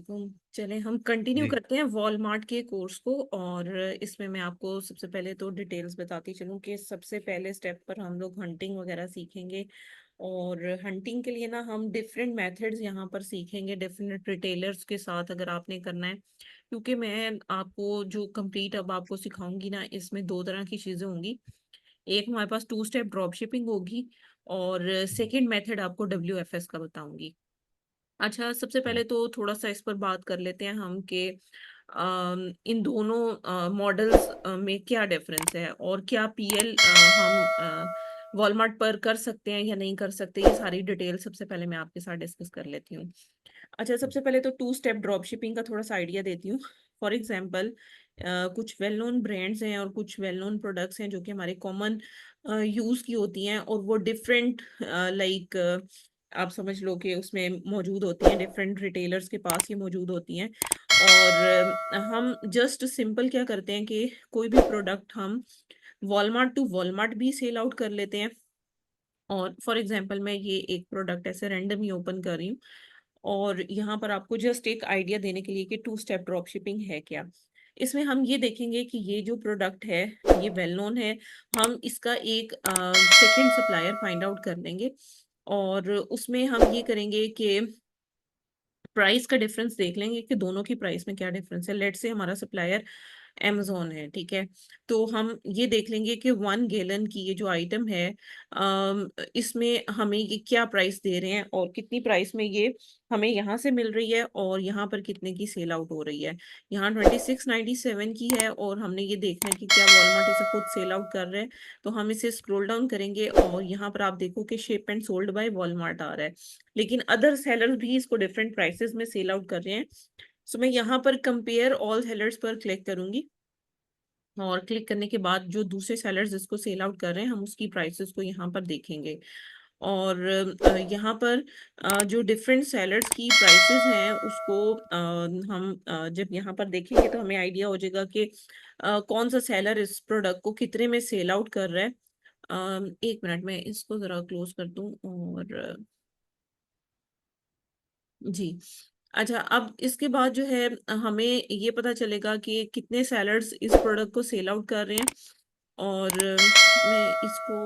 वालेकुम। चलें हम कंटिन्यू जी, करते हैं वॉलमार्ट के कोर्स को और इसमें मैं आपको सबसे पहले तो डिटेल्स बताती चलूँ कि सबसे पहले स्टेप पर हम लोग हंटिंग वगैरह सीखेंगे और हंटिंग के लिए ना हम डिफरेंट मेथड्स यहाँ पर सीखेंगे डिफरेंट रिटेलर्स के साथ अगर आपने करना है क्योंकि मैं आपको जो कंप्लीट अब आपको सिखाऊंगी ना इसमें दो तरह की चीज़ें होंगी। एक हमारे पास टू स्टेप ड्रॉप शिपिंग होगी और जी, सेकेंड मेथड आपको WFS का बताऊंगी। अच्छा, सबसे हुँ, पहले तो थोड़ा-सा इस पर बात कर लेते हैं हम कि इन दोनों मॉडल्स में क्या डिफ़रेंस है और क्या पीएल हम वॉलमार्ट पर कर सकते हैं या नहीं कर सकते, ये सारी डिटेल सबसे पहले मैं आपके साथ डिस्कस कर लेती हूँ। अच्छा, सबसे पहले तो टू स्टेप ड्रॉप शिपिंग का थोड़ा-सा आइडिया देती हूँ। फॉर एग्ज़ाम्पल कुछ वेल नोन ब्रांड्स हैं और कुछ वेल नोन प्रोडक्ट्स हैं जो कि हमारे कॉमन यूज़ की होती हैं और वो डिफ़रेंट लाइक आप समझ लो कि उसमें मौजूद होती हैं, डिफरेंट रिटेलर्स के पास ये मौजूद होती हैं और हम जस्ट सिंपल क्या करते हैं कि कोई भी प्रोडक्ट हम वॉलमार्ट टू वॉलमार्ट भी सेल आउट कर लेते हैं और फॉर एग्जांपल मैं ये एक प्रोडक्ट ऐसे रैंडम ही ओपन कर रही हूँ और यहाँ पर आपको जस्ट एक आइडिया देने के लिए कि टू स्टेप ड्रॉप शिपिंग है क्या। इसमें हम ये देखेंगे कि ये जो प्रोडक्ट है, ये वेल नोन है, हम इसका एक सेकंड सप्लायर फाइंड आउट कर लेंगे और उसमें हम ये करेंगे कि प्राइस का डिफरेंस देख लेंगे कि दोनों की प्राइस में क्या डिफरेंस है। लेट्स से हमारा सप्लायर अमेज़न है, ठीक है? तो हम ये देख लेंगे कि 1 गैलन की ये जो आइटम है इसमें हमें ये क्या प्राइस दे रहे हैं और कितनी प्राइस में ये हमें यहाँ से मिल रही है और यहाँ पर कितने की सेल आउट हो रही है। यहाँ 2697 की है और हमने ये देखना है कि क्या वॉलमार्ट इसे खुद सेल आउट कर रहे हैं। तो हम इसे स्क्रॉल डाउन करेंगे और यहाँ पर आप देखो कि ship and sold by Walmart आ रहा है। लेकिन अदर सेलर्स भी इसको डिफरेंट प्राइसेस में सेल आउट कर रहे हैं। सो मैं यहाँ पर कंपेयर ऑल सेलर्स पर क्लिक करूँगी और क्लिक करने के बाद जो दूसरे सेलर्स इसको सेल आउट कर रहे हैं, हम उसकी प्राइसेस को यहाँ पर देखेंगे। और यहाँ पर जो डिफरेंट सेलर्स की प्राइसेस हैं उसको हम जब यहाँ पर देखेंगे तो हमें आइडिया हो जाएगा कि कौन-सा सेलर इस प्रोडक्ट को कितने में सेल आउट कर रहा है। 1 मिनट मैं इसको ज़रा क्लोज़ कर दूँ और जी। अच्छा, अब इसके बाद जो है हमें ये पता चलेगा कि कितने सेलर्स इस प्रोडक्ट को सेल आउट कर रहे हैं और मैं इसको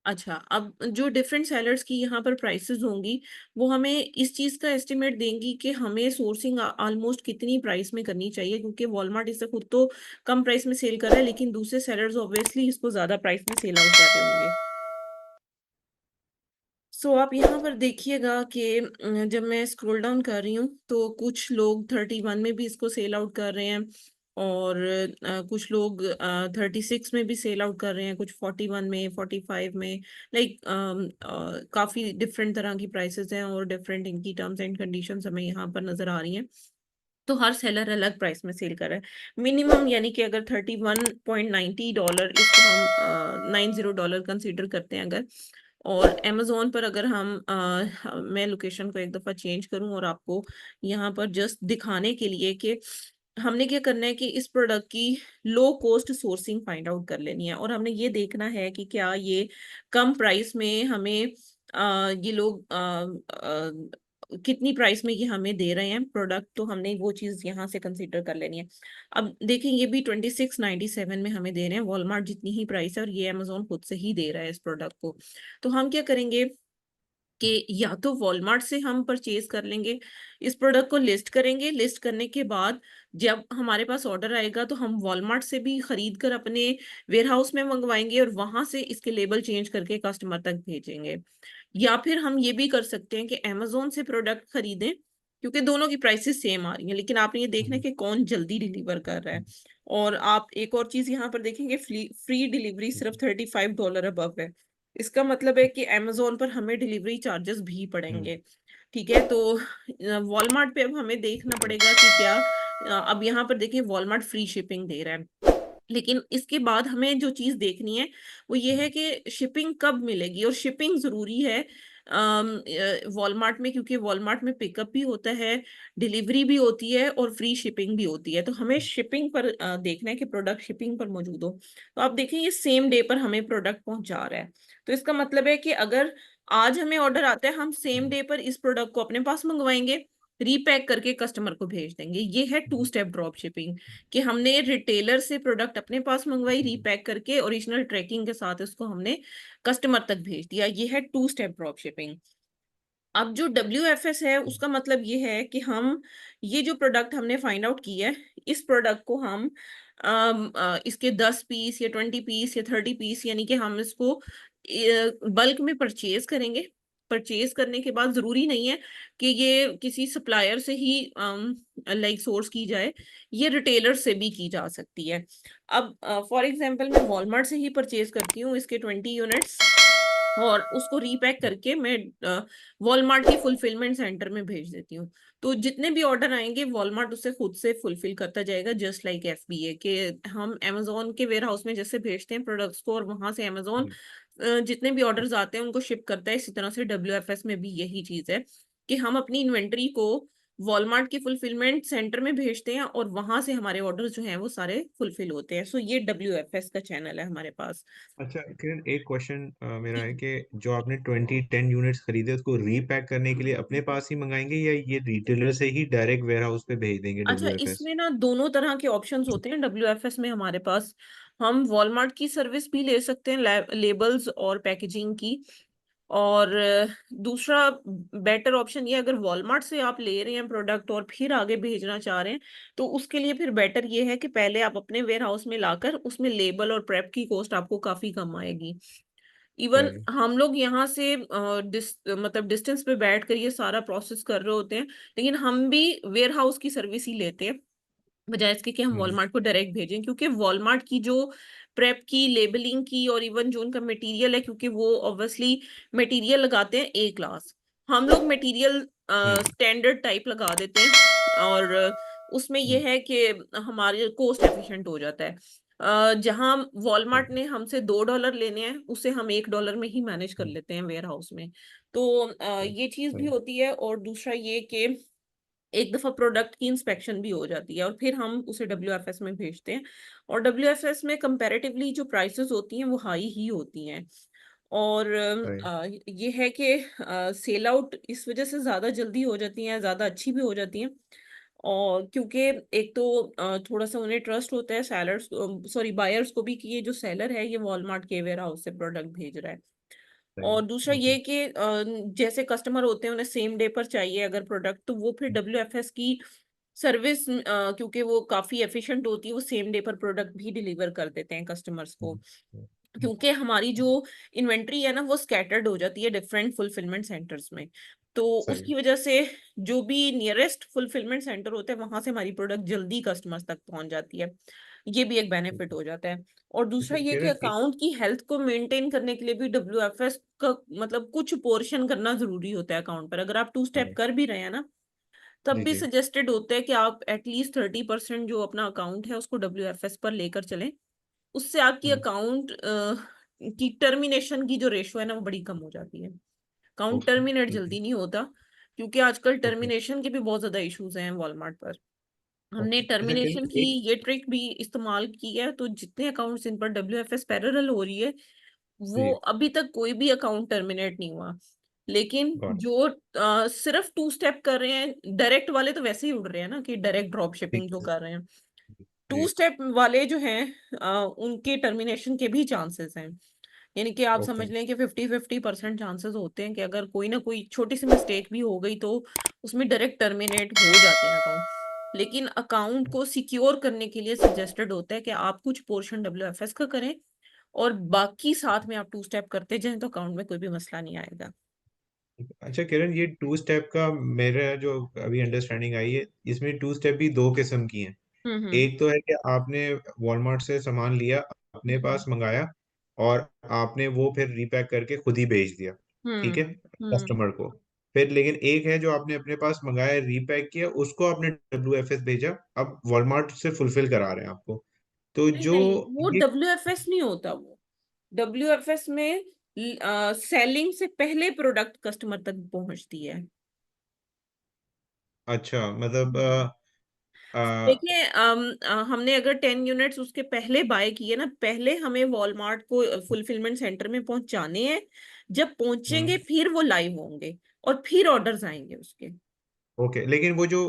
अच्छा, अब जो डिफरेंट सेलर्स की यहाँ पर प्राइसेज़ होंगी, वो हमें इस चीज़ का एस्टिमेट देंगी कि हमें सोर्सिंग ऑलमोस्ट कितनी प्राइस में करनी चाहिए क्योंकि वॉलमार्ट इसे खुद तो कम प्राइस में सेल कर रहा है, लेकिन दूसरे सेलर्स ऑब्वियसली इसको ज़्यादा प्राइस में सेल आउट कर रहे होंगे। सो आप यहाँ पर देखिएगा कि जब मैं स्क्रॉल डाउन कर रही हूँ तो कुछ लोग 31 में भी इसको सेल आउट कर रहे हैं और कुछ लोग 36 में भी सेल आउट कर रहे हैं, कुछ 41 में, 45 में, लाइक काफ़ी डिफरेंट तरह की प्राइसेस हैं और डिफरेंट इनकी टर्म्स एंड कंडीशंस हमें यहाँ पर नज़र आ रही हैं। तो हर सेलर अलग प्राइस में सेल कर रहा है। मिनिमम यानी कि अगर $31.90 इसको हम $90 कंसीडर करते हैं अगर और अमेज़न पर अगर हम मैं लोकेशन को एक दफ़ा चेंज करूँ और आपको यहाँ पर जस्ट दिखाने के लिए कि हमने क्या करना है कि इस प्रोडक्ट की low cost sourcing find out कर लेनी है और हमने ये देखना है कि क्या ये कम प्राइस में हमें ये लोग कितनी प्राइस में ये हमें दे रहे हैं प्रोडक्ट, तो हमने वो चीज़ यहाँ से कंसीडर कर लेनी है। अब देखिए ये भी 2697 में हमें दे रहे हैं, वॉलमार्ट जितनी ही प्राइस है और ये अमेज़न खुद से ही दे रहा है इस प्रोडक्ट को। तो हम क्या करेंगे कि या तो वॉलमार्ट से हम परचेज़ कर लेंगे, इस प्रोडक्ट को लिस्ट करेंगे, लिस्ट करने के बाद जब हमारे पास ऑर्डर आएगा तो हम वॉलमार्ट से भी खरीद कर अपने वेयरहाउस में मंगवाएँगे और वहाँ से इसके लेबल चेंज करके कस्टमर तक भेजेंगे। या फिर हम ये भी कर सकते हैं कि अमेज़न से प्रोडक्ट खरीदें, क्योंकि दोनों की प्राइसेज़ सेम आ रही हैं, लेकिन आपने ये देखना है हुँ, कि कौन जल्दी डिलीवर कर रहा है। हुँ, और आप एक और चीज़ यहाँ पर देखेंगे फ्ली फ्री डिलीवरी हुँ, सिर्फ़ हुँ, $35 अबव है। इसका मतलब है कि अमेज़न पर हमें डिलीवरी चार्जेस भी हुँ, पड़ेंगे, ठीक है? तो वॉलमार्ट पे अब हमें देखना हुँ, पड़ेगा कि क्या अब यहाँ पर देखिए वॉलमार्ट फ्री शिपिंग दे रहा है। लेकिन इसके बाद हमें जो चीज़ देखनी है, वो ये हुँ, है कि शिपिंग कब मिलेगी और शिपिंग ज़रूरी है। वॉलमार्ट में, क्योंकि वॉलमार्ट में पिकअप भी होता है, डिलीवरी भी होती है और फ्री शिपिंग भी होती है। तो हमें शिपिंग पर देखना है कि प्रोडक्ट शिपिंग पर मौजूद हो। तो आप देखें ये सेम डे पर हमें प्रोडक्ट पहुंचा रहा है। तो इसका मतलब है कि अगर आज हमें ऑर्डर आता है, हम सेम डे पर इस प्रोडक्ट को अपने पास मंगवाएंगे, रीपैक करके कस्टमर को भेज देंगे। ये है टू स्टेप ड्रॉप शिपिंग, कि हमने रिटेलर से प्रोडक्ट अपने पास मंगवाई, रीपैक करके ओरिजिनल ट्रैकिंग के साथ इसको हमने कस्टमर तक भेज दिया। ये है टू स्टेप ड्रॉप शिपिंग। अब जो WFS है उसका मतलब ये है कि हम ये जो प्रोडक्ट हमने फाइंड आउट किया है, इस प्रोडक्ट को हम इसके 10 पीस या 20 पीस या 30 पीस, यानी कि हम इसको बल्क में परचेज करेंगे। परचेज करने के बाद जरूरी नहीं है कि ये किसी सप्लायर से ही लाइक सोर्स की जाए, ये रिटेलर से भी की जा सकती है। अब फॉर एग्जांपल मैं वॉलमार्ट से ही परचेज करती हूँ इसके 20 यूनिट्स, और उसको रीपैक करके मैं वॉलमार्ट के फुलफिलमेंट सेंटर में भेज देती हूँ। तो जितने भी ऑर्डर आएंगे वॉलमार्ट उसे खुद से फुलफिल करता जाएगा, जस्ट लाइक FBA के हम अमेजोन के वेयर हाउस में जैसे भेजते हैं प्रोडक्ट्स को, और वहां से अमेजोन जितने भी ऑर्डर्स आते हैं उनको शिप करता है। इसी तरह से WFS में भी यही चीज है कि हम अपनी इन्वेंट्री को वॉलमार्ट के फुलफिलमेंट सेंटर में भेजते हैं और वहां से हमारे ऑर्डर जो हैं वो सारे फुलफिल होते हैं। सो ये WFS का चैनल है हमारे पास। अच्छा किरण, एक क्वेश्चन मेरा है कि जो आपने 10 यूनिट्स खरीदे उसको रीपैक करने के लिए अपने पास ही मंगाएंगे या ये रिटेलर से ही डायरेक्ट वेयर हाउस पे भेज देंगे अच्छा, WFS? इसमें ना दोनों तरह के ऑप्शंस होते हैं WFS में हमारे पास। हम वॉलमार्ट की सर्विस भी ले सकते हैं, लेबल्स और पैकेजिंग की। और दूसरा बेटर ऑप्शन ये, अगर वॉलमार्ट से आप ले रहे हैं प्रोडक्ट और फिर आगे भेजना चाह रहे हैं, तो उसके लिए फिर बेटर ये है कि पहले आप अपने वेयर हाउस में लाकर उसमें लेबल और प्रेप की कॉस्ट आपको काफी कम आएगी। इवन सही। हम लोग यहाँ से मतलब डिस्टेंस पे बैठ कर ये सारा प्रोसेस कर रहे होते हैं, लेकिन हम भी वेयर हाउस की सर्विस ही लेते हैं, बजाय इसके कि हम हम्म। वॉलमार्ट को डायरेक्ट भेजें। क्योंकि वॉलमार्ट की जो प्रेप की, लेबलिंग की, और इवन जो उनका मटेरियल है, क्योंकि वो ऑब्वियसली मटेरियल लगाते हैं A क्लास, हम लोग मटेरियल हम्म। स्टैंडर्ड टाइप लगा देते हैं। और उसमें ये हम्म। है कि हमारे कोस्ट एफिशिएंट हो जाता है। जहां वॉलमार्ट ने हमसे $2 लेने हैं, उसे हम $1 में ही मैनेज कर हम्म। लेते हैं वेयर हाउस में। तो ये चीज भी सही। होती है। और दूसरा ये कि एक दफा प्रोडक्ट की इंस्पेक्शन भी हो जाती है और फिर हम उसे WFS में भेजते हैं। और WFS में कंपैरेटिवली जो प्राइसेस होती हैं वो हाई ही होती हैं। और सही। ये है कि सेल आउट इस वजह से ज्यादा जल्दी हो जाती हैं, ज्यादा अच्छी भी हो जाती हैं। और क्योंकि एक तो थोड़ा सा उन्हें ट्रस्ट होता है सेलर्स, सॉरी बायर्स को भी, कि ये जो सेलर है ये वॉलमार्ट के वेयर हाउस से प्रोडक्ट भेज रहा है। सही। और दूसरा ओके। ये कि जैसे कस्टमर होते हैं उन्हें सेम डे पर चाहिए अगर प्रोडक्ट, तो वो फिर WFS की सर्विस, क्योंकि वो काफी एफिशिएंट होती है, वो सेम डे पर प्रोडक्ट भी डिलीवर कर देते हैं कस्टमर्स को। क्योंकि हमारी जो इन्वेंट्री है ना वो स्कैटर्ड हो जाती है डिफरेंट फुलफिलमेंट सेंटर्स में। तो सही। उसकी वजह से जो भी नियरेस्ट फुलफिलमेंट सेंटर होते हैं वहां से हमारी प्रोडक्ट जल्दी कस्टमर्स तक पहुंच जाती है। ये भी एक बेनिफिट हो जाता है। और दूसरा अच्छा ये कि किरण, अकाउंट की हेल्थ को मेंटेन करने के लिए भी WFS का मतलब कुछ पोर्शन करना जरूरी होता है अकाउंट पर। अगर आप टू स्टेप हाँ। कर भी रहे हैं ना, तब जी भी जी। सजेस्टेड होता है कि आप एटलीस्ट 30% जो अपना अकाउंट है उसको WFS पर लेकर चलें। उससे आपकी हम्म। अकाउंट की टर्मिनेशन की जो रेशो है ना वो बड़ी कम हो जाती है। Account okay. टर्मिनेट ठीक है। जल्दी नहीं होता, क्योंकि आजकल ओके। टर्मिनेशन के भी बहुत ज्यादा इश्यूज हैं वॉलमार्ट पर। हमने ओके। अच्छा टर्मिनेशन किरण, की एक। ये ट्रिक भी इस्तेमाल की है, तो जितने अकाउंट्स इन पर WFS पैरेलल हो रही है, वो जी। अभी तक कोई भी अकाउंट टर्मिनेट नहीं हुआ। लेकिन गॉट। जो सिर्फ टू स्टेप कर रहे हैं, डायरेक्ट वाले तो वैसे ही उड़ रहे हैं ना, कि डायरेक्ट ड्रॉप ठीक शिपिंग जो है। कर रहे हैं। To ji. स्टेप वाले जो हैं उनके टर्मिनेशन के भी चांसेस हैं। यानी कि आप ओके। समझ लें कि 50-50% चांसेस होते हैं कि अगर कोई ना कोई छोटी सी मिस्टेक भी हो गई तो उसमें डायरेक्ट टर्मिनेट हो जाते हैं अकाउंट। लेकिन अकाउंट को सिक्योर करने के लिए सजेस्टेड होता है कि आप कुछ पोर्शन WFS का करें और बाकी साथ में आप टू स्टेप करते जाएं, तो अकाउंट में कोई भी मसला नहीं आएगा। अच्छा किरण, ये टू स्टेप का मेरा जो अभी अंडरस्टैंडिंग आई है, इसमें टू स्टेप भी दो किस्म की हैं। हम्म। एक तो है कि आपने वॉलमार्ट से सामान लिया, अपने हम्म। पास मंगाया, और आपने वो फिर रीपैक करके खुद ही भेज दिया, ठीक हम्म। है, हम्म। कस्टमर को। फिर लेकिन एक है जो आपने अपने पास मंगाया, रीपैक किया, उसको आपने WFS भेजा, अब वॉलमार्ट से फुलफिल करा रहे हैं आपको। तो नहीं जो नहीं, वो ये। WFS नहीं होता। वो WFS में सेलिंग से पहले प्रोडक्ट कस्टमर तक पहुंचती है। अच्छा, मतलब देखिए हमने अगर 10 यूनिट्स उसके पहले बाय किए ना, पहले हमें वॉलमार्ट को फुलफिलमेंट सेंटर में पहुंचाने हैं। जब पहुंचेंगे हम्म। फिर वो लाइव होंगे और फिर ऑर्डर्स आएंगे उसके। ओके, लेकिन वो जो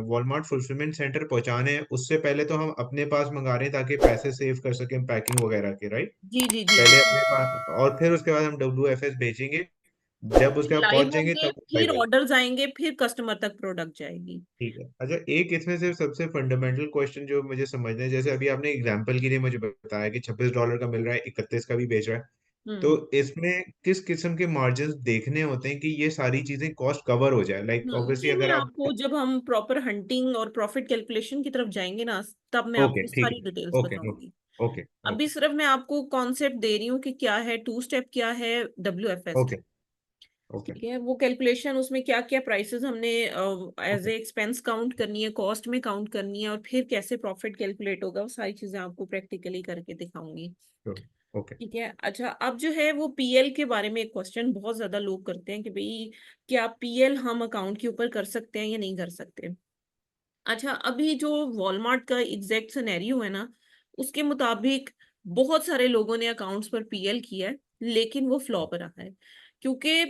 वॉलमार्ट फुलफिलमेंट सेंटर पहुंचाने हैं उससे पहले तो हम अपने पास मंगा रहे हैं ताकि पैसे सेव कर सकें पैकिंग वगैरह के, राइट? जी जी जी जी। पहले अपने पास, और फिर उसके बाद हम WFS भेजेंगे। जब उसके बाद लाइव पहुंच जाएंगे होंगे तब फिर लाइव आएगी। ऑर्डर्स आएंगे फिर कस्टमर तक प्रोडक्ट जाएगी। ठीक है। अच्छा, एक इसमें से सबसे फंडामेंटल क्वेश्चन जो मुझे समझना है, जैसे अभी आपने एग्जांपल के लिए मुझे बताया कि $26 का मिल रहा है, 31 का भी बेच रहा है, तो हम्म इसमें किस किस्म के मार्जिन देखने होते हैं कि ये सारी चीजें कॉस्ट कवर हो जाए? लाइक ऑब्वियसली ये मैं अगर आप। आपको जब हम प्रॉपर हंटिंग और प्रॉफिट कैलकुलेशन की तरफ जाएंगे ना, तब मैं ओके, आपको ठीक सारी है। डिटेल्स ओके, बताऊंगी। ओके, ओके, अभी ओके, सिर्फ मैं आपको कॉन्सेप्ट दे रही हूँ कि क्या है टू स्टेप, क्या है WFS। ओके, ओके, ठीक है, वो कैलकुलेशन उसमें क्या क्या प्राइसेस हमने एज ओके, ए एक्सपेंस काउंट करनी है, कॉस्ट में काउंट करनी है, और फिर कैसे प्रॉफिट कैलकुलेट होगा, वो सारी चीजें आपको प्रैक्टिकली करके दिखाऊंगी। ओके, ठीक है। अच्छा, अब जो है वो PL के बारे में एक क्वेश्चन बहुत ज्यादा लोग करते हैं कि भाई क्या PL हम अकाउंट के ऊपर कर सकते हैं या नहीं कर सकते। अच्छा, अभी जो वॉलमार्ट का एग्जैक्ट सिनेरियो है ना, उसके मुताबिक बहुत सारे लोगों ने अकाउंट्स पर PL किया है, लेकिन वो फ्लॉप रहा है। क्योंकि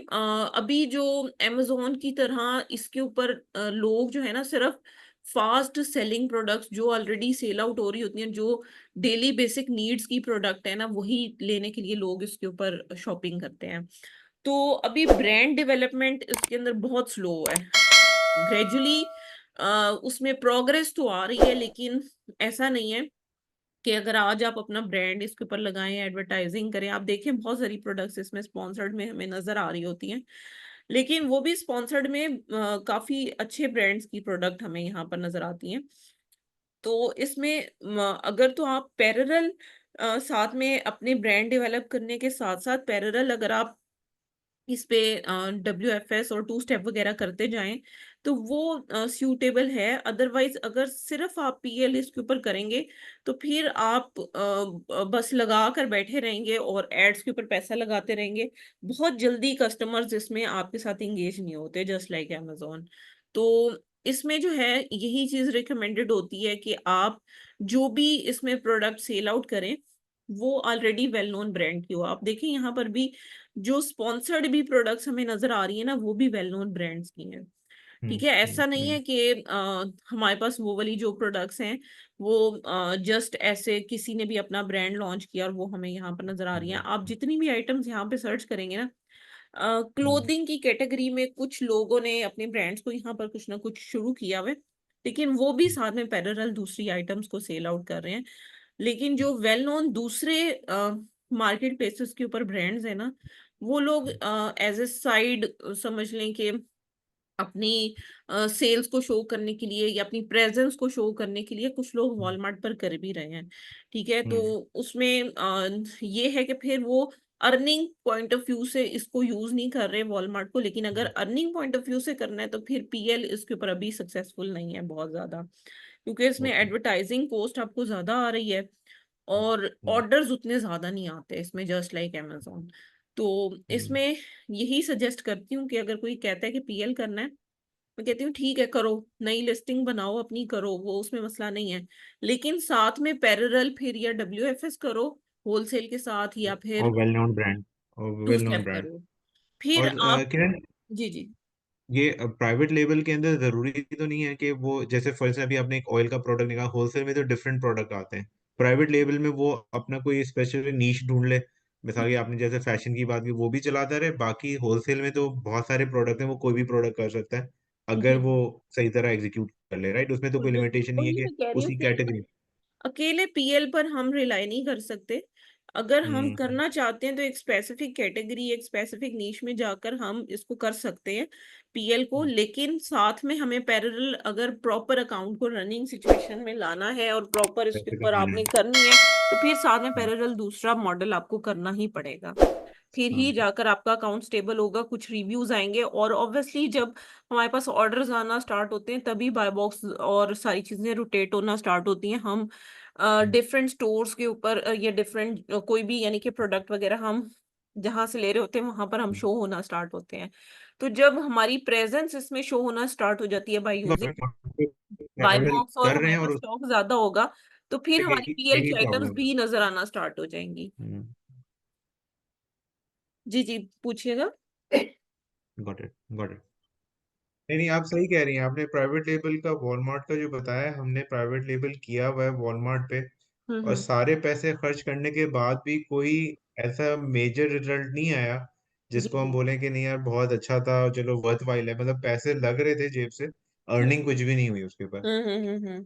अभी जो amazon की तरह इसके ऊपर लोग जो है ना, सिर्फ फास्ट सेलिंग प्रोडक्ट्स जो ऑलरेडी सेल आउट हो रही होती हैं, जो डेली बेसिक नीड्स की प्रोडक्ट है ना, वही लेने के लिए लोग इसके ऊपर शॉपिंग करते हैं। तो अभी ब्रांड डेवलपमेंट इसके अंदर बहुत स्लो है। ग्रेजुअली उसमें प्रोग्रेस तो आ रही है, लेकिन ऐसा नहीं है कि अगर आज आप अपना ब्रांड इसके ऊपर लगाएं, एडवर्टाइजिंग करें, आप देखें बहुत सारी प्रोडक्ट्स इसमें स्पॉन्सर्ड में हमें नजर आ रही होती हैं, लेकिन वो भी स्पॉन्सर्ड में काफी अच्छे ब्रांड्स की प्रोडक्ट हमें यहाँ पर नजर आती हैं। तो इसमें अगर तो आप पैरेलल साथ में अपने ब्रांड डेवलप करने के साथ साथ पैरेलल अगर आप इस पे WFS और टू स्टेप वगैरह करते जाएं, तो वो सूटेबल है। अदरवाइज अगर सिर्फ आप PL इसके ऊपर करेंगे, तो फिर आप बस लगा कर बैठे रहेंगे और एड्स के ऊपर पैसा लगाते रहेंगे। बहुत जल्दी कस्टमर्स इसमें आपके साथ इंगेज नहीं होते, जस्ट लाइक Amazon। तो इसमें जो है यही चीज रिकमेंडेड होती है कि आप जो भी इसमें प्रोडक्ट सेल आउट करें, वो ऑलरेडी वेल नोन ब्रांड की हो। आप देखें यहाँ पर भी जो स्पॉन्सर्ड भी प्रोडक्ट्स हमें नजर आ रही है ना, वो भी वेल नोन ब्रांड्स की हैं। हम्म, ठीक है, ऐसा नहीं हम्म, है कि हमारे पास वो वाली जो प्रोडक्ट्स हैं वो जस्ट ऐसे किसी ने भी अपना ब्रांड लॉन्च किया और वो हमें यहाँ पर नजर आ रही हैं। हम्म, आप जितनी भी आइटम्स यहाँ पे सर्च करेंगे ना, हम्म, क्लोथिंग की कैटेगरी में कुछ लोगों ने अपने ब्रांड्स को यहाँ पर कुछ ना कुछ शुरू किया हुआ है, लेकिन वो भी साथ में पैरेलल दूसरी आइटम्स को सेल आउट कर रहे हैं। लेकिन जो वेल नोन दूसरे मार्केट प्लेसेस के ऊपर ब्रांड्स है ना, वो लोग एज ए साइड समझ लें कि अपनी सेल्स को शो करने के लिए या अपनी प्रेजेंस को शो करने के लिए कुछ लोग वॉलमार्ट पर कर भी रहे हैं। ठीक है, तो हम्म, उसमें ये है कि फिर वो अर्निंग पॉइंट ऑफ व्यू से इसको यूज नहीं कर रहे वॉलमार्ट को, लेकिन अगर अर्निंग पॉइंट ऑफ व्यू से करना है तो फिर PL इसके ऊपर अभी सक्सेसफुल नहीं है बहुत ज्यादा, क्योंकि इसमें ओके, एडवर्टाइजिंग कॉस्ट आपको ज्यादा आ रही है और हम्म, ऑर्डर्स उतने ज्यादा नहीं आते इसमें, जस्ट लाइक Amazon। तो हम्म, इसमें यही सजेस्ट करती हूँ कि अगर कोई कहता है कि PL करना है, मैं कहती हूँ ठीक है करो, नई लिस्टिंग बनाओ अपनी, करो, वो उसमें मसला नहीं है। लेकिन साथ में पैरेलल फिर या WFS करो होलसेल के साथ, या और फिर वेल नोन ब्रांड, और two well known step brand. करो। फिर और आप। किरण, जी जी। ये प्राइवेट लेबल के अंदर जरूरी तो नहीं है कि वो, जैसे फॉर एग्जाम्पल अभी आपने एक ऑयल का प्रोडक्ट निकाला, होलसेल में तो डिफरेंट प्रोडक्ट आते हैं, प्राइवेट लेबल में वो अपना कोई स्पेशल नीश ढूंढ ले। मिसाल कि आपने जैसे फैशन की बात की, वो भी चलाता रहे, बाकी होलसेल में तो बहुत सारे प्रोडक्ट हैं, वो कोई भी प्रोडक्ट कर सकता है अगर जी वो जी, सही तरह एग्जीक्यूट कर ले, राइट? उसमें तो कोई बिल्कुल लिमिटेशन नहीं है वही कि मैं कह रही हूँ, उसी सिर्फ कैटेगरी। अकेले PL पर हम रिलाई नहीं कर सकते। अगर हम हम्म, करना चाहते हैं तो एक स्पेसिफिक कैटेगरी, एक स्पेसिफिक नीश में जाकर हम इसको कर सकते हैं PL को, लेकिन साथ में हमें पैरेलल अगर प्रॉपर अकाउंट को रनिंग सिचुएशन में लाना है और प्रॉपर इसके पैसे ऊपर कमाना आपने है। करनी है, तो फिर साथ में हम्म, पैरेलल दूसरा मॉडल आपको करना ही पड़ेगा। फिर हाँ, ही जाकर आपका अकाउंट स्टेबल होगा, कुछ रिव्यूज आएंगे, और ऑब्वियसली जब हमारे पास ऑर्डर्स आना स्टार्ट होते हैं तभी बाय बॉक्स और सारी चीजें रोटेट होना स्टार्ट होती हैं। हम हम्म, डिफरेंट स्टोर्स के ऊपर या डिफरेंट कोई भी यानी कि प्रोडक्ट वगैरह हम जहां से ले रहे होते हैं वहां पर हम शो होना स्टार्ट होते हैं। तो जब हमारी प्रेजेंस इसमें शो होना स्टार्ट हो जाती है by using by travel box, और कर रहे हमारे हैं और पास स्टॉक ज्यादा होगा, तो फिर उसमें हमारी यही पीएल यही की आइटम्स प्रॉब्लम है। भी नजर आना स्टार्ट हो जाएंगी। जी जी, पूछिएगा। Got it, got it. नहीं नहीं, आप सही कह रही हैं। आपने प्राइवेट लेबल का वॉलमार्ट का जो बताया, हमने प्राइवेट लेबल किया हुआ है वॉलमार्ट पे, और हम्म। सारे पैसे खर्च करने के बाद भी कोई ऐसा मेजर रिजल्ट नहीं आया जी जिसको हम जी। बोलें कि नहीं यार बहुत अच्छा था, चलो वर्थ वाइल है। मतलब पैसे लग रहे थे जेब से, अर्निंग कुछ भी नहीं हुई उसके ऊपर। हम्म।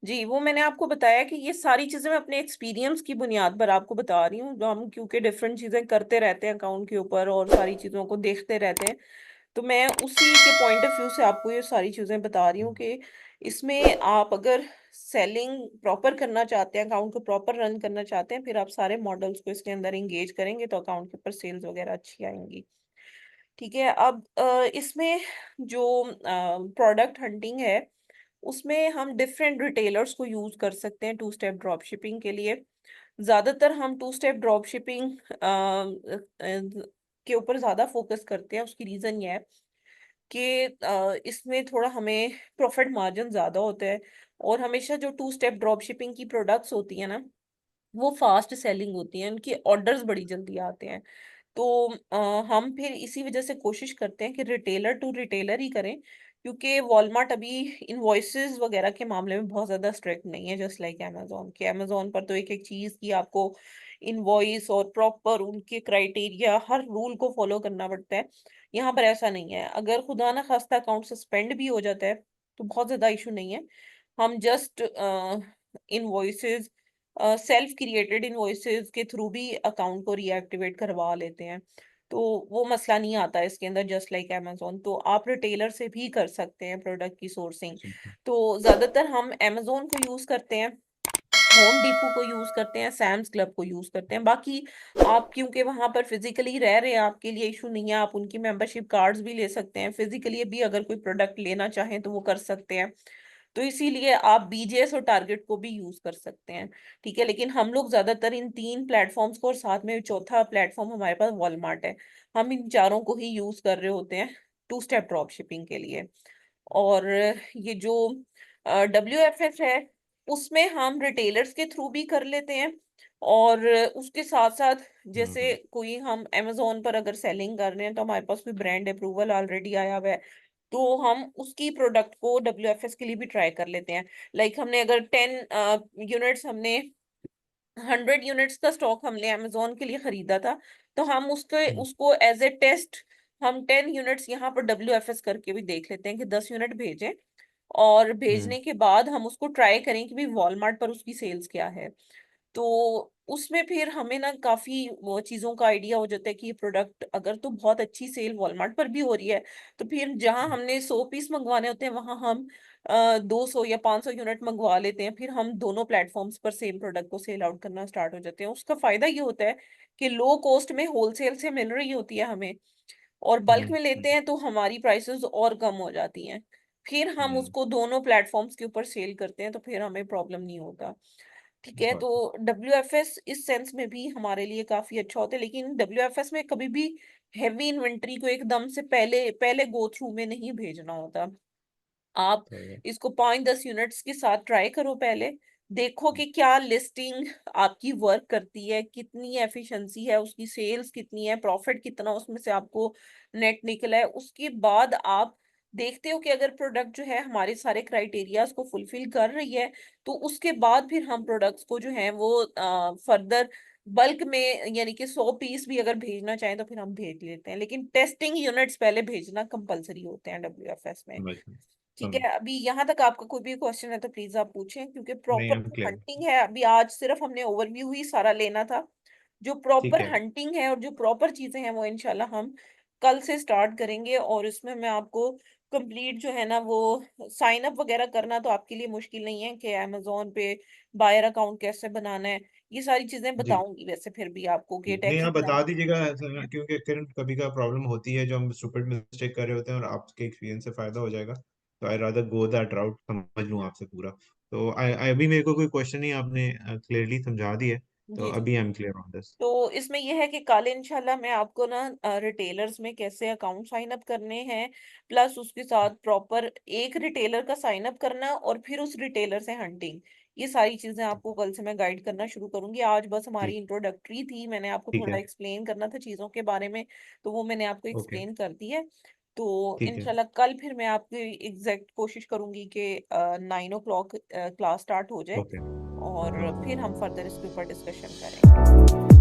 जी, वो मैंने आपको बताया कि ये सारी चीजें मैं अपने एक्सपीरियंस की बुनियाद पर आपको बता रही हूँ, जो हम क्योंकि डिफरेंट चीजें करते रहते हैं अकाउंट के ऊपर और सारी चीजों को देखते रहते हैं, तो मैं उसी के पॉइंट ऑफ व्यू से आपको ये सारी चीजें बता रही हूँ कि इसमें आप अगर सेलिंग प्रॉपर करना चाहते हैं, अकाउंट को प्रॉपर रन करना चाहते हैं, फिर आप सारे मॉडल्स को इसके अंदर एंगेज करेंगे तो अकाउंट के ऊपर सेल्स वगैरह अच्छी आएंगी। ठीक है। अब इसमें जो प्रोडक्ट हंटिंग है, उसमें हम डिफरेंट रिटेलर्स को यूज कर सकते हैं टू स्टेप ड्रॉप शिपिंग के लिए। ज्यादातर हम टू स्टेप ड्रॉप शिपिंग के ऊपर ज्यादा फोकस करते हैं। उसकी रीजन ये है कि इसमें थोड़ा हमें प्रॉफिट मार्जिन ज्यादा होता है, और हमेशा जो टू स्टेप ड्रॉप शिपिंग की प्रोडक्ट्स होती है ना, वो फास्ट सेलिंग होती हैं, उनके ऑर्डर्स बड़ी जल्दी आते हैं। तो हम फिर इसी वजह से कोशिश करते हैं कि रिटेलर टू रिटेलर ही करें, क्योंकि वॉलमार्ट अभी इनवॉइसेस वगैरह के मामले में बहुत ज्यादा स्ट्रिक्ट नहीं है, जस्ट लाइक अमेजोन के। अमेजोन पर तो एक एक चीज की आपको इनवॉइस और प्रॉपर उनके क्राइटेरिया, हर रूल को फॉलो करना पड़ता है। यहाँ पर ऐसा नहीं है। अगर खुदा ना खास्ता अकाउंट सस्पेंड भी हो जाता है तो बहुत ज्यादा इशू नहीं है। हम just invoices, self created invoices के थ्रू भी अकाउंट को रीएक्टिवेट करवा लेते हैं, तो वो मसला नहीं आता है इसके अंदर, जस्ट लाइक अमेजोन। तो आप रिटेलर से भी कर सकते हैं प्रोडक्ट की सोर्सिंग। तो ज्यादातर हम अमेजोन को यूज करते हैं, होम डिपो को यूज करते हैं, सैम्स क्लब को यूज करते हैं। बाकी आप क्योंकि वहां पर फिजिकली रह रहे हैं, आपके लिए इशू नहीं है, आप उनकी मेंबरशिप कार्ड्स भी ले सकते हैं, फिजिकली भी अगर कोई प्रोडक्ट लेना चाहें तो वो कर सकते हैं। तो इसीलिए आप बीजेएस और टारगेट को भी यूज कर सकते हैं। ठीक है, लेकिन हम लोग ज्यादातर इन तीन प्लेटफॉर्म्स को, और साथ में चौथा प्लेटफॉर्म हमारे पास वॉलमार्ट है, हम इन चारों को ही यूज कर रहे होते हैं टू स्टेप ड्रॉप शिपिंग के लिए। और ये जो WFS है, उसमें हम रिटेलर्स के थ्रू भी कर लेते हैं, और उसके साथ साथ जैसे कोई हम अमेजोन पर अगर सेलिंग कर रहे हैं तो हमारे पास कोई ब्रांड अप्रूवल ऑलरेडी आया हुआ है, तो हम उसकी प्रोडक्ट को WFS के लिए भी ट्राई कर लेते हैं। लाइक हमने अगर 10 यूनिट्स, हमने 100 यूनिट्स का स्टॉक हमने अमेजोन के लिए खरीदा था, तो हम उसके उसको एज ए टेस्ट हम 10 यूनिट्स यहाँ पर WFS करके भी देख लेते हैं कि 10 यूनिट भेजें, और भेजने के बाद हम उसको ट्राई करें कि भाई वॉलमार्ट पर उसकी सेल्स क्या है। तो उसमें फिर हमें ना काफी वो चीजों का आइडिया हो जाता है कि ये प्रोडक्ट अगर तो बहुत अच्छी सेल वॉलमार्ट पर भी हो रही है, तो फिर जहां हमने 100 पीस मंगवाने होते हैं वहां हम 200 या 500 यूनिट मंगवा लेते हैं। फिर हम दोनों प्लेटफॉर्म्स पर सेम प्रोडक्ट को सेल आउट करना स्टार्ट हो जाते हैं। उसका फायदा ये होता है कि लो कॉस्ट में होलसेल से मिल रही होती है हमें, और बल्क में लेते हैं तो हमारी प्राइसेस और कम हो जाती हैं। फिर हम उसको दोनों प्लेटफॉर्म्स के ऊपर सेल करते हैं तो फिर हमें प्रॉब्लम नहीं होता। ठीक है, तो WFS इस सेंस में भी हमारे लिए काफी अच्छा होता है, लेकिन WFS में कभी भी हैवी इन्वेंट्री को एकदम से पहले पहले गो थ्रू में नहीं भेजना होता। आप इसको 5-10 यूनिट्स के साथ ट्राई करो पहले, देखो कि क्या लिस्टिंग आपकी वर्क करती है, कितनी एफिशिएंसी है उसकी, सेल्स कितनी है, प्रॉफिट कितना उसमें से आपको नेट निकला है। उसके बाद आप देखते हो कि अगर प्रोडक्ट जो है हमारे सारे क्राइटेरियाज को फुलफिल कर रही है, तो उसके बाद फिर हम प्रोडक्ट्स को जो है वो फर्दर बल्क में, यानी कि 100 पीस भी अगर भेजना चाहें तो फिर हम भेज लेते हैं, लेकिन टेस्टिंग यूनिट्स पहले भेजना कंपलसरी होते हैं WFS में। समझ ठीक समझ है, अभी यहाँ तक आपका कोई भी क्वेश्चन है तो प्लीज आप पूछें, क्योंकि नहीं, प्रॉपर हम जो क्लियर। हंटिंग है, अभी आज सिर्फ हमने ओवरव्यू ही सारा लेना था। जो ठीक प्रॉपर है। हंटिंग है और जो प्रॉपर चीजें हैं वो इंशाल्लाह हम कल से स्टार्ट करेंगे, और इसमें मैं आपको कंप्लीट जो है ना वो साइन अप वगैरह करना तो आपके लिए मुश्किल नहीं है कि अमेजोन पे बायर अकाउंट कैसे बनाना है, ये सारी चीजें जी बताऊंगी वैसे फिर भी आपको कि नहीं, टैक्स आप बता एग्जाम। दीजिएगा ऐसा, क्योंकि फिर कभी का प्रॉब्लम होती है जो हम स्टूपिड मिस्टेक कर रहे होते हैं और आपके एक्सपीरियंस से फायदा हो जाएगा। तो आई रादर गो दैट राउट, समझ लूँ आपसे पूरा। तो आई अभी मेरे को कोई क्वेश्चन नहीं, आपने क्लियरली समझा दिया है। तो जी जी। अभी I am clear on this. तो इसमें यह है कि कल इंशाल्लाह मैं आपको ना रिटेलर्स में कैसे अकाउंट साइन अप करने हैं, प्लस उसके साथ प्रॉपर एक रिटेलर का साइन अप करना और फिर उस रिटेलर से हंटिंग, ये सारी चीजें आपको कल से मैं गाइड करना शुरू करूंगी। आज बस हमारी ठीक इंट्रोडक्टरी थी, मैंने आपको ठीक थोड़ा है। एक्सप्लेन करना था चीजों के बारे में, तो वो मैंने आपको ओके। एक्सप्लेन कर दी है। तो ठीक है। इंशाल्लाह कल फिर मैं आपकी एग्जैक्ट कोशिश करूंगी कि 9 o'clock क्लास स्टार्ट हो जाए, ओके। और फिर हम फर्दर इसके ऊपर डिस्कशन करेंगे।